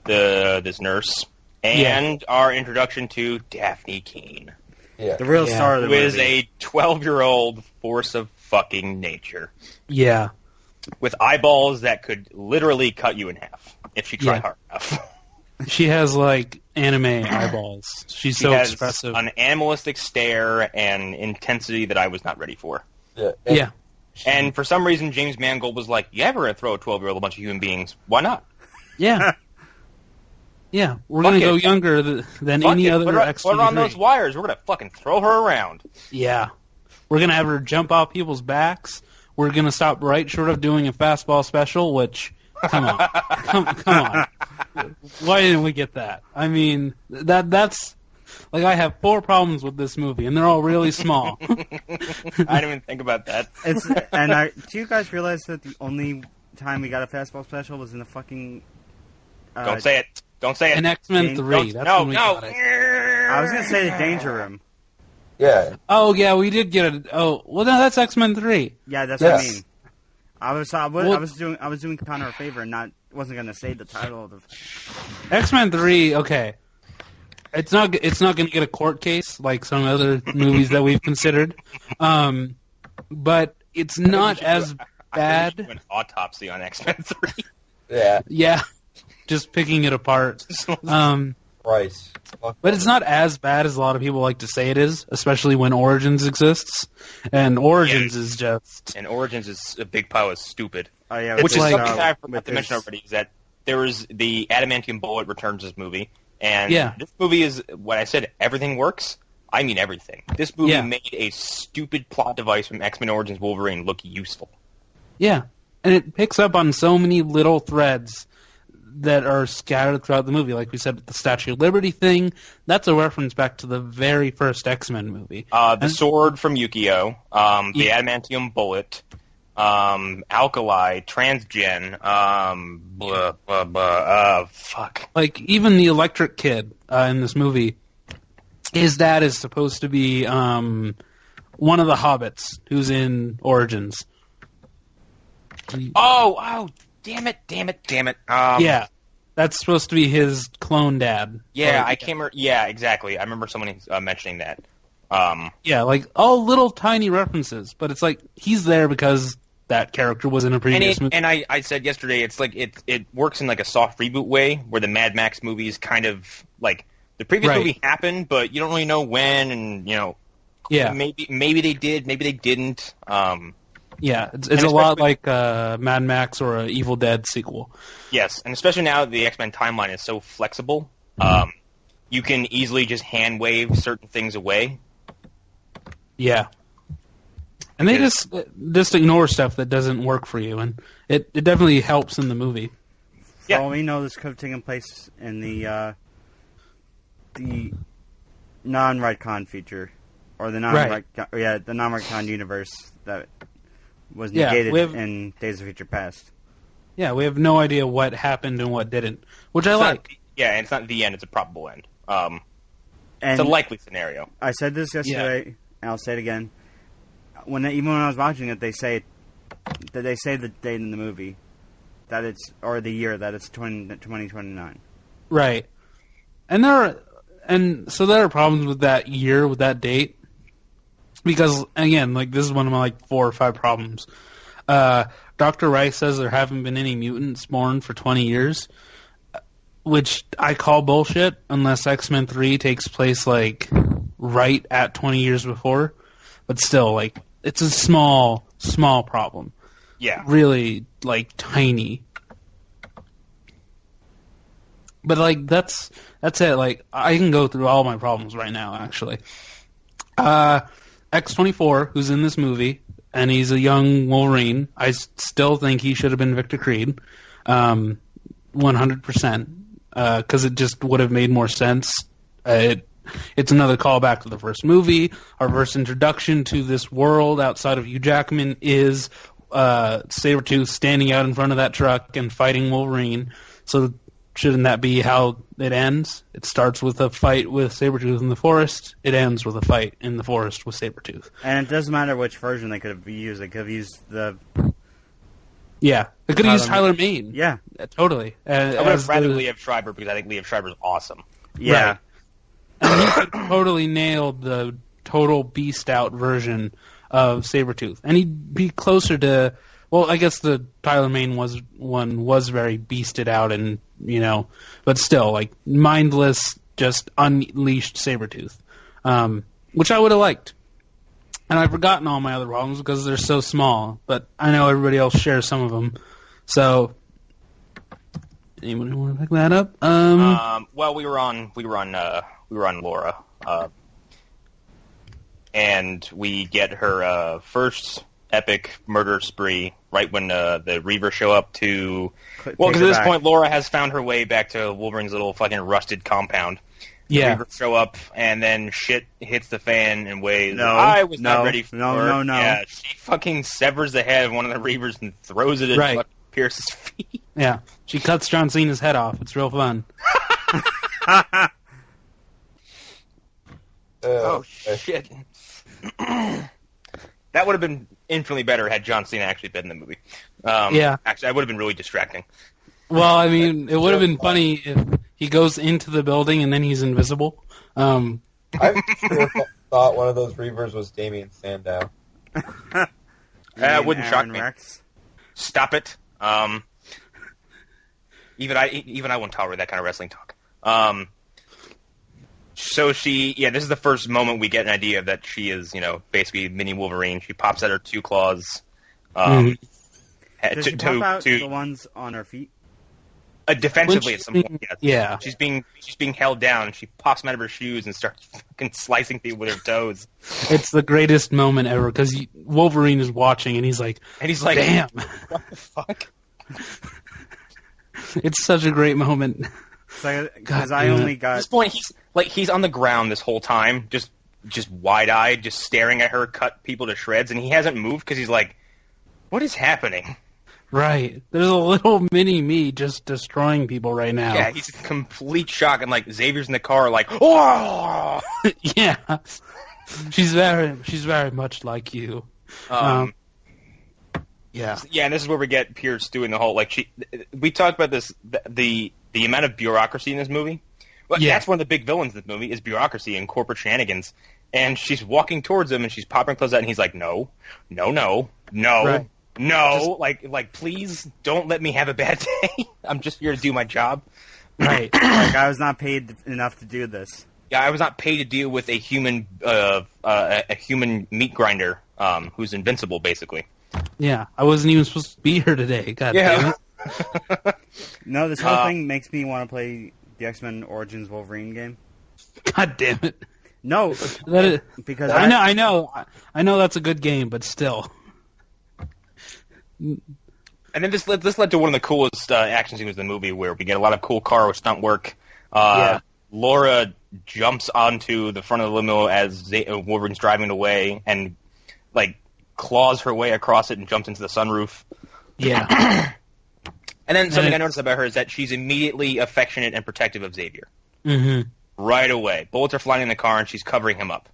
[SPEAKER 2] this nurse and our introduction to Daphne Keane.
[SPEAKER 6] Yeah.
[SPEAKER 5] The real star of the movie.
[SPEAKER 2] Who is a 12-year-old force of fucking nature.
[SPEAKER 4] Yeah.
[SPEAKER 2] With eyeballs that could literally cut you in half if she tried hard enough.
[SPEAKER 4] She has, like, anime eyeballs. She's so expressive.
[SPEAKER 2] An animalistic stare and intensity that I was not ready for.
[SPEAKER 6] Yeah.
[SPEAKER 2] And for some reason, James Mangold was like, you ever going to throw a 12-year-old a bunch of human beings? Why not?
[SPEAKER 4] Yeah. Yeah, we're going to go younger than any other X-23.
[SPEAKER 2] Put her on those wires. We're going to fucking throw her around.
[SPEAKER 4] Yeah. We're going to have her jump off people's backs. We're going to stop right short of doing a fastball special, which, come on. come on. Why didn't we get that? I mean, that's... Like, I have 4 problems with this movie, and they're all really small.
[SPEAKER 2] I didn't even think about that.
[SPEAKER 5] Do you guys realize that the only time we got a fastball special was in the fucking...
[SPEAKER 2] Don't say it. Don't say it.
[SPEAKER 4] In X-Men 3. That's when we got it.
[SPEAKER 5] I was going to say the Danger Room.
[SPEAKER 6] Yeah.
[SPEAKER 4] Oh, yeah, we did get it. Oh, well, no, that's X-Men 3.
[SPEAKER 5] Yeah, that's what I mean. I was doing Connor a favor and wasn't going to say the title of the...
[SPEAKER 4] X-Men 3, okay. It's not going to get a court case like some other movies that we've considered, but it's not as bad.
[SPEAKER 2] An autopsy on X-Men 3.
[SPEAKER 4] Yeah, just picking it apart.
[SPEAKER 6] Price.
[SPEAKER 4] But it's not as bad as a lot of people like to say it is, especially when Origins exists, and Origins is just.
[SPEAKER 2] And Origins is a big pile of stupid.
[SPEAKER 5] Oh yeah,
[SPEAKER 2] which is something I forgot to mention already. Is that there was the Adamantium Bullet returns this movie. And this movie is, when I said everything works, I mean everything. This movie made a stupid plot device from X-Men Origins Wolverine look useful.
[SPEAKER 4] Yeah, and it picks up on so many little threads that are scattered throughout the movie. Like we said, the Statue of Liberty thing, that's a reference back to the very first X-Men movie.
[SPEAKER 2] The sword from Yukio, the adamantium bullet, Alkali, Transgen, fuck.
[SPEAKER 4] Like, even the electric kid in this movie, his dad is supposed to be one of the hobbits who's in Origins.
[SPEAKER 2] Oh, damn it.
[SPEAKER 4] Yeah, that's supposed to be his clone dad.
[SPEAKER 2] Yeah, I can't remember. Yeah, exactly. I remember someone mentioning that.
[SPEAKER 4] Yeah, like, all little tiny references, but it's like, he's there because that character was in a previous movie.
[SPEAKER 2] And I said yesterday, it's like, it works in like a soft reboot way, where the Mad Max movies kind of, like, the previous movie happened, but you don't really know when, and, you know, maybe they did, maybe they didn't.
[SPEAKER 4] Yeah, it's a lot like Mad Max or an Evil Dead sequel.
[SPEAKER 2] Yes, and especially now the X-Men timeline is so flexible, you can easily just hand wave certain things away.
[SPEAKER 4] Yeah. And they just ignore stuff that doesn't work for you, and it definitely helps in the movie.
[SPEAKER 5] For all we know, this could have taken place in the non-Retcon feature, or the non-Retcon universe that was negated in Days of Future Past.
[SPEAKER 4] Yeah, we have no idea what happened and what didn't, which I like.
[SPEAKER 2] And it's not the end; it's a probable end. It's a likely scenario.
[SPEAKER 5] I said this yesterday, and I'll say it again. Even when I was watching it, they say the date in the movie that it's, or the year that it's 2029.
[SPEAKER 4] Right, and there are problems with that year, with that date, because again, like, this is one of my like 4 or 5 problems. Dr. Rice says there haven't been any mutants born for 20 years, which I call bullshit unless X-Men 3 takes place like right at 20 years before. But still, like, it's a small problem.
[SPEAKER 2] Yeah.
[SPEAKER 4] Really, like, tiny. But, like, that's it. Like, I can go through all my problems right now, actually. X-24, who's in this movie, and he's a young Wolverine, I still think he should have been Victor Creed. 100%. Because it just would have made more sense. It's another callback to the first movie. Our first introduction to this world outside of Hugh Jackman is Sabretooth standing out in front of that truck and fighting Wolverine. So shouldn't that be how it ends? It starts with a fight with Sabretooth in the forest. It ends with a fight in the forest with Sabretooth.
[SPEAKER 5] And it doesn't matter which version they could have used. They could have used the...
[SPEAKER 4] Yeah, they could have used Tyler Mane.
[SPEAKER 5] Yeah.
[SPEAKER 4] Totally.
[SPEAKER 2] I would have rather Liev Schreiber, because I think Liev Schreiber is awesome.
[SPEAKER 5] Yeah.
[SPEAKER 4] Right. And he could totally nailed the total beast-out version of Sabretooth. And he'd be closer to... Well, I guess the Tyler Mane was very beasted out and, you know... But still, like, mindless, just unleashed Sabretooth. Which I would have liked. And I've forgotten all my other problems because they're so small. But I know everybody else shares some of them. So... Anyone want to pick that up?
[SPEAKER 2] Well, we were on Laura, and we get her first epic murder spree right when the Reavers show up to... Well, because at this point, Laura has found her way back to Wolverine's little fucking rusted compound.
[SPEAKER 4] Yeah.
[SPEAKER 2] The Reavers show up, and then shit hits the fan in ways I was not ready for.
[SPEAKER 5] No.
[SPEAKER 2] Yeah, she fucking severs the head of one of the Reavers and throws it at fucking Pierce's feet.
[SPEAKER 4] Yeah, she cuts John Cena's head off. It's real fun.
[SPEAKER 2] Oh, shit. That would have been infinitely better had John Cena actually been in the movie.
[SPEAKER 4] Yeah.
[SPEAKER 2] Actually, that would have been really distracting.
[SPEAKER 4] Well, I mean, it would have been funny if he goes into the building and then he's invisible.
[SPEAKER 6] I sure thought one of those Reavers was Damian Sandow.
[SPEAKER 2] It wouldn't shock me.
[SPEAKER 5] Rex.
[SPEAKER 2] Stop it. Even I won't tolerate that kind of wrestling talk. So this is the first moment we get an idea that she is, basically mini Wolverine. She pops out her 2 claws.
[SPEAKER 5] Does she pop out the ones on her feet?
[SPEAKER 2] Defensively at some point, yes.
[SPEAKER 4] Yeah.
[SPEAKER 2] She's being held down. She pops them out of her shoes and starts fucking slicing people with her toes.
[SPEAKER 4] It's the greatest moment ever because Wolverine is watching and he's like,
[SPEAKER 2] damn,
[SPEAKER 4] damn.
[SPEAKER 2] what the fuck?
[SPEAKER 4] It's such a great moment.
[SPEAKER 5] Because I only got...
[SPEAKER 2] At this point, he's on the ground this whole time, just wide-eyed, just staring at her cut people to shreds, and he hasn't moved because he's like, what is happening?
[SPEAKER 4] Right. There's a little mini me just destroying people right now.
[SPEAKER 2] Yeah, he's in complete shock, and like Xavier's in the car, like, oh!
[SPEAKER 4] Yeah. She's very much like you. Yeah.
[SPEAKER 2] Yeah, and this is where we get Pierce doing the whole, like, we talked about this, the amount of bureaucracy in this movie. Well, yeah. That's one of the big villains in this movie, is bureaucracy and corporate shenanigans. And she's walking towards him, and she's popping her clothes out, and he's like, no. Right. No, like, please don't let me have a bad day. I'm just here to do my job.
[SPEAKER 5] Right. Like, I was not paid enough to do this.
[SPEAKER 2] Yeah, I was not paid to deal with a human meat grinder who's invincible, basically.
[SPEAKER 4] Yeah, I wasn't even supposed to be here today. God damn it.
[SPEAKER 5] No, this whole thing makes me want to play the X-Men Origins Wolverine game.
[SPEAKER 4] God damn it.
[SPEAKER 5] No, because
[SPEAKER 4] I know that's a good game, but still.
[SPEAKER 2] And then this led to one of the coolest action scenes in the movie, where we get a lot of cool car with stunt work. Laura jumps onto the front of the limo as Wolverine's driving away, and like claws her way across it and jumps into the sunroof.
[SPEAKER 4] Yeah.
[SPEAKER 2] And then something I noticed about her is that she's immediately affectionate and protective of Xavier.
[SPEAKER 4] Mm-hmm.
[SPEAKER 2] Right away. Bullets are flying in the car, and she's covering him up.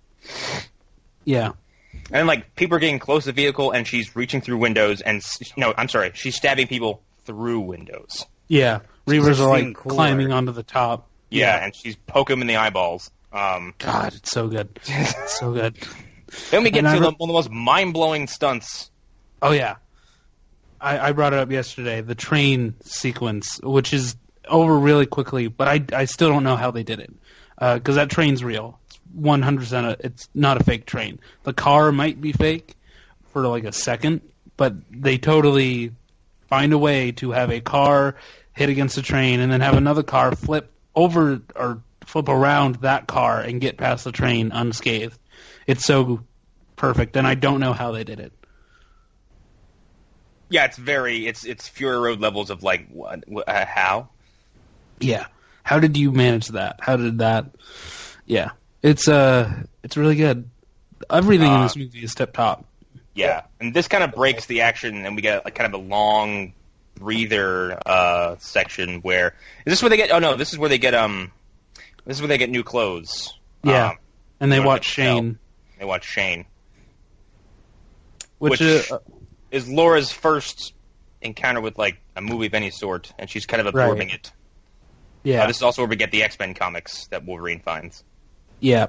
[SPEAKER 4] Yeah.
[SPEAKER 2] And then, like, people are getting close to the vehicle, and she's reaching through windows, and... No, I'm sorry. She's stabbing people through windows.
[SPEAKER 4] Yeah. Reavers are, like, climbing onto the top.
[SPEAKER 2] Yeah, and she's poking them in the eyeballs.
[SPEAKER 4] God, it's so good. It's so good.
[SPEAKER 2] Then we get to one of the most mind-blowing stunts.
[SPEAKER 4] Oh, yeah. I brought it up yesterday, the train sequence, which is over really quickly, but I still don't know how they did it. Because that train's real. It's 100%. It's not a fake train. The car might be fake for like a second, but they totally find a way to have a car hit against a train and then have another car flip over or flip around that car and get past the train unscathed. It's so perfect, and I don't know how they did it.
[SPEAKER 2] Yeah, it's Fury Road levels of like how?
[SPEAKER 4] Yeah. How did you manage that? How did that? Yeah. It's really good. Everything in this movie is tip top.
[SPEAKER 2] Yeah. And this kind of breaks the action, and we get like kind of a long breather section where is this where they get this is where they get new clothes.
[SPEAKER 4] Yeah. And they watch Shane.
[SPEAKER 2] They watch Shane.
[SPEAKER 4] Which
[SPEAKER 2] is Laura's first encounter with like a movie of any sort, and she's kind of absorbing it.
[SPEAKER 4] Yeah.
[SPEAKER 2] This is also where we get the X-Men comics that Wolverine finds.
[SPEAKER 4] Yeah.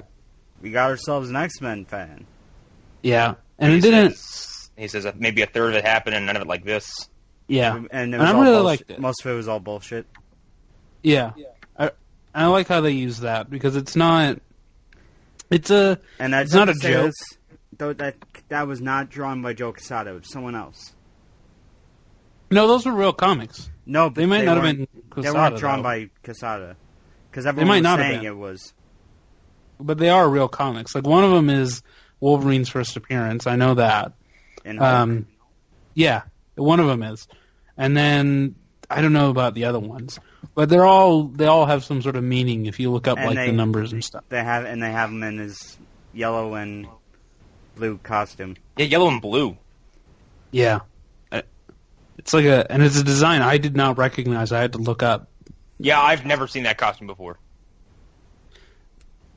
[SPEAKER 5] We got ourselves an X-Men fan.
[SPEAKER 4] Yeah. And it didn't...
[SPEAKER 2] He says maybe a third of it happened and none of it like this.
[SPEAKER 4] Yeah.
[SPEAKER 5] And I really liked it. Most of it was all bullshit.
[SPEAKER 4] Yeah. I like how they use that, because it's not... It's not a joke.
[SPEAKER 5] That was not drawn by Joe Quesada. It was someone else.
[SPEAKER 4] No, those were real comics.
[SPEAKER 5] No, but
[SPEAKER 4] they might not have been Quesada.
[SPEAKER 5] They weren't drawn by Quesada. Because everyone was saying it was.
[SPEAKER 4] But they are real comics. Like, one of them is Wolverine's first appearance. I know that. Yeah, one of them is. And then, I don't know about the other ones. But they all have some sort of meaning if you look up the numbers and stuff.
[SPEAKER 5] They have them in his yellow and blue costume.
[SPEAKER 2] Yeah, yellow and blue.
[SPEAKER 4] Yeah. It's like and it's a design I did not recognize. I had to look up.
[SPEAKER 2] Yeah, I've never seen that costume before.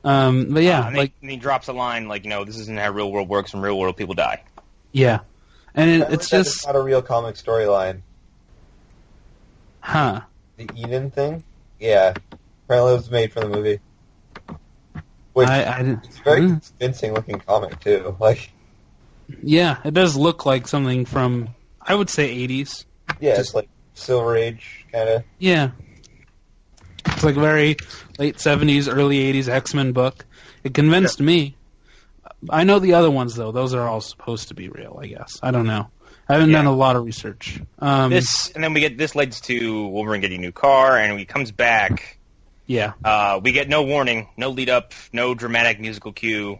[SPEAKER 4] But yeah,
[SPEAKER 2] and he drops a line like, this isn't how real world works. In real world, people die.
[SPEAKER 4] Yeah, and it's just
[SPEAKER 6] it's not a real comic storyline.
[SPEAKER 4] Huh?
[SPEAKER 6] The Eden thing? Yeah, apparently it was made for the movie. Which it's a very convincing looking comic too. Like,
[SPEAKER 4] yeah, it does look like something from, I would say, 80s.
[SPEAKER 6] Yeah, it's like Silver Age kind of.
[SPEAKER 4] Yeah. It's like a very late 70s, early 80s X-Men book. It convinced me. I know the other ones, though. Those are all supposed to be real, I guess. I don't know. I haven't done a lot of research.
[SPEAKER 2] And then we get this leads to Wolverine getting a new car, and when he comes back, we get no warning, no lead up, no dramatic musical cue.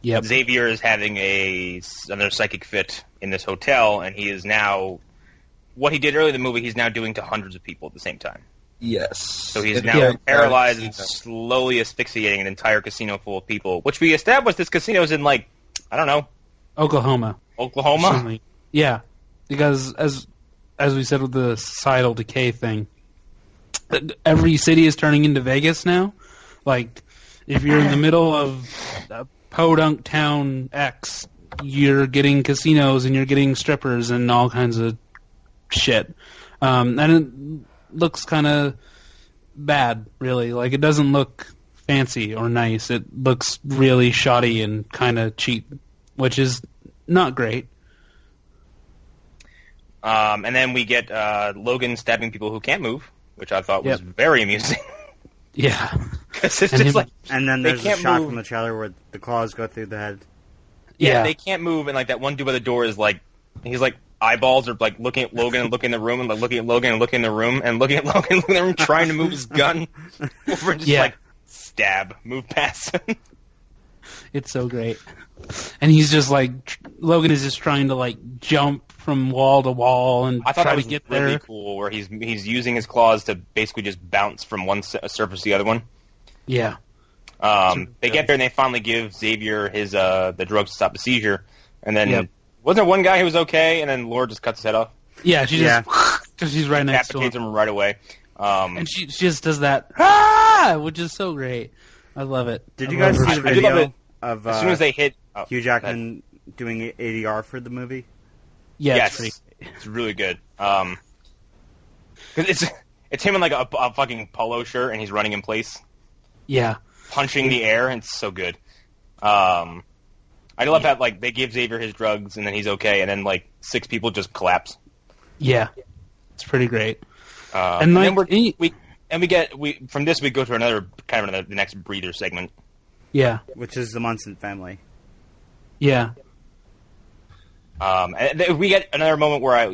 [SPEAKER 2] Xavier is having another psychic fit in this hotel, and he is now what he did earlier in the movie, he's now doing to hundreds of people at the same time.
[SPEAKER 6] Yes.
[SPEAKER 2] So he's now paralyzed and slowly asphyxiating an entire casino full of people, which we established this casino's in, like, I don't know.
[SPEAKER 4] Oklahoma.
[SPEAKER 2] Oklahoma?
[SPEAKER 4] Yeah. Because, as we said with the societal decay thing, every city is turning into Vegas now. Like, if you're in the middle of Podunk Town X, you're getting casinos and you're getting strippers and all kinds of shit. And it looks kind of bad, really. Like, it doesn't look fancy or nice. It looks really shoddy and kind of cheap, which is not great.
[SPEAKER 2] And then we get Logan stabbing people who can't move, which I thought was very amusing.
[SPEAKER 4] Yeah.
[SPEAKER 2] Because it's just like...
[SPEAKER 5] And then there's a shot from the trailer where the claws go through the head.
[SPEAKER 2] Yeah, they can't move, and like that one dude by the door is like... He's like... Eyeballs are like looking at Logan and looking in the room and like looking at Logan and looking in the room and looking at Logan and looking in the room, trying to move his gun over and just like stab, move past him.
[SPEAKER 4] It's so great. And he's just like Logan is just trying to like jump from wall to wall and
[SPEAKER 2] I thought
[SPEAKER 4] try
[SPEAKER 2] that was
[SPEAKER 4] to get
[SPEAKER 2] really
[SPEAKER 4] there.
[SPEAKER 2] cool where he's using his claws to basically just bounce from one surface to the other one.
[SPEAKER 4] Yeah.
[SPEAKER 2] They get there and they finally give Xavier his the drugs to stop the seizure, and then. Wasn't there one guy who was okay, and then Laura just cuts his head off?
[SPEAKER 4] Yeah, she just because she's right next to him.
[SPEAKER 2] Decapitates him right away.
[SPEAKER 4] And she just does that, which is so great. I love it.
[SPEAKER 5] Did you guys see the video of
[SPEAKER 2] as soon as they hit
[SPEAKER 5] Hugh Jackman doing ADR for the movie?
[SPEAKER 4] Yeah,
[SPEAKER 2] yes, it's really good. Because it's him in like a fucking polo shirt, and he's running in place.
[SPEAKER 4] Yeah,
[SPEAKER 2] punching the air, and it's so good. I love that, like, they give Xavier his drugs, and then he's okay, and then, like, 6 people just collapse.
[SPEAKER 4] Yeah. It's pretty great.
[SPEAKER 2] And then from this, we go to another, kind of the next breather segment.
[SPEAKER 4] Yeah.
[SPEAKER 5] Which is the Munson family.
[SPEAKER 4] Yeah.
[SPEAKER 2] And we get another moment where,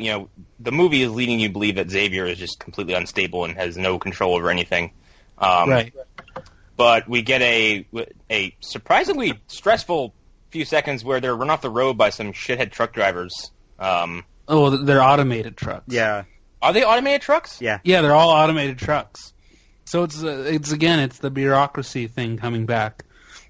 [SPEAKER 2] the movie is leading you to believe that Xavier is just completely unstable and has no control over anything.
[SPEAKER 4] Right.
[SPEAKER 2] But we get a surprisingly stressful few seconds where they're run off the road by some shithead truck drivers.
[SPEAKER 4] They're automated trucks.
[SPEAKER 5] Yeah.
[SPEAKER 2] Are they automated trucks?
[SPEAKER 5] Yeah.
[SPEAKER 4] Yeah, they're all automated trucks. So it's the bureaucracy thing coming back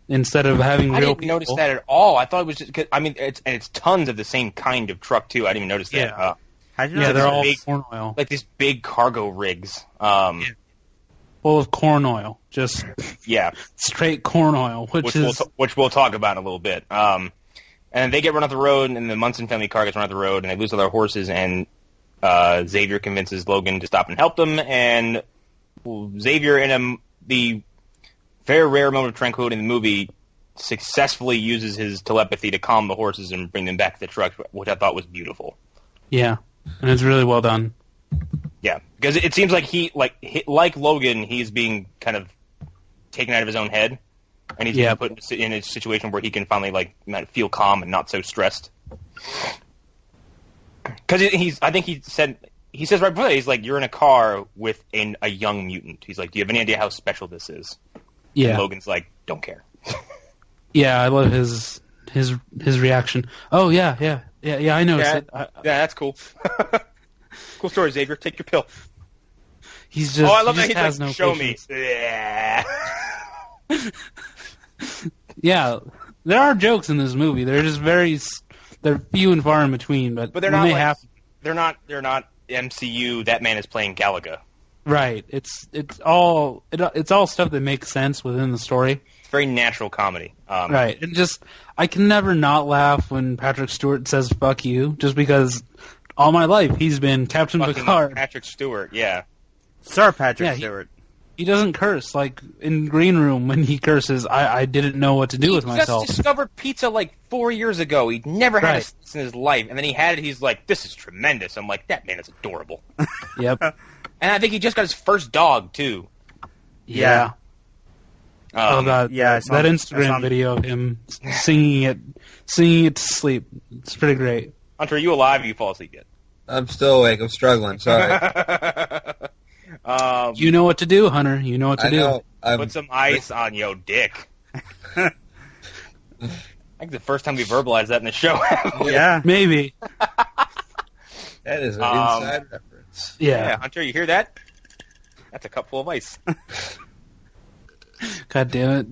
[SPEAKER 4] instead of having real people.
[SPEAKER 2] I didn't notice that at all. I thought it was just. It's tons of the same kind of truck too. I didn't even notice that.
[SPEAKER 4] Yeah.
[SPEAKER 5] How'd you know
[SPEAKER 4] they're all
[SPEAKER 2] big,
[SPEAKER 4] corn oil,
[SPEAKER 2] like these big cargo rigs.
[SPEAKER 4] Full of corn oil, just straight corn oil, which
[SPEAKER 2] we'll talk about in a little bit. And they get run off the road, and the Munson family car gets run off the road, and they lose all their horses, and Xavier convinces Logan to stop and help them, and Xavier, in the very rare moment of tranquility in the movie, successfully uses his telepathy to calm the horses and bring them back to the truck, which I thought was beautiful.
[SPEAKER 4] Yeah, and it's really well done.
[SPEAKER 2] Yeah, because it seems like like Logan, he's being kind of taken out of his own head, and he's being put in a situation where he can finally feel calm and not so stressed. Because I think he says right before that, he's like, you're in a car with a young mutant. He's like, do you have any idea how special this is?
[SPEAKER 4] Yeah.
[SPEAKER 2] And Logan's like, don't care.
[SPEAKER 4] Yeah, I love his reaction. Oh yeah, I noticed it.
[SPEAKER 2] Yeah, that's cool. Cool story, Xavier. Take your pill.
[SPEAKER 4] He's just.
[SPEAKER 2] Oh, I love that. He's
[SPEAKER 4] has
[SPEAKER 2] like,
[SPEAKER 4] no
[SPEAKER 2] show
[SPEAKER 4] patience.
[SPEAKER 2] me. Yeah.
[SPEAKER 4] Yeah, there are jokes in this movie. They're just they're few and far in between, but
[SPEAKER 2] they're not. They're not MCU. That man is playing Galaga.
[SPEAKER 4] Right. It's all stuff that makes sense within the story.
[SPEAKER 2] It's very natural comedy.
[SPEAKER 4] Right. And just I can never not laugh when Patrick Stewart says "fuck you," just because. All my life, he's been Captain Picard.
[SPEAKER 2] Patrick Stewart, yeah.
[SPEAKER 5] Sir Patrick Stewart.
[SPEAKER 4] He doesn't curse. Like, in Green Room, when he curses, I didn't know what to do with myself.
[SPEAKER 2] He just discovered pizza 4 years ago. He never had it in his life. And then he had it, he's like, this is tremendous. I'm like, that man is adorable.
[SPEAKER 4] Yep.
[SPEAKER 2] And I think he just got his first dog, too.
[SPEAKER 4] Yeah. Oh, God.
[SPEAKER 5] Yeah,
[SPEAKER 4] that Instagram video of him singing it to sleep. It's pretty great.
[SPEAKER 2] Hunter, are you alive or you fall asleep yet?
[SPEAKER 6] I'm still awake. I'm struggling. Sorry.
[SPEAKER 4] You know what to do, Hunter. You know what to do.
[SPEAKER 2] Put some ice on your dick. I think the first time we verbalized that in the show.
[SPEAKER 5] Yeah.
[SPEAKER 4] Maybe.
[SPEAKER 3] That is an inside reference.
[SPEAKER 2] Yeah, Hunter, you hear that? That's a cup full of ice.
[SPEAKER 4] God damn it.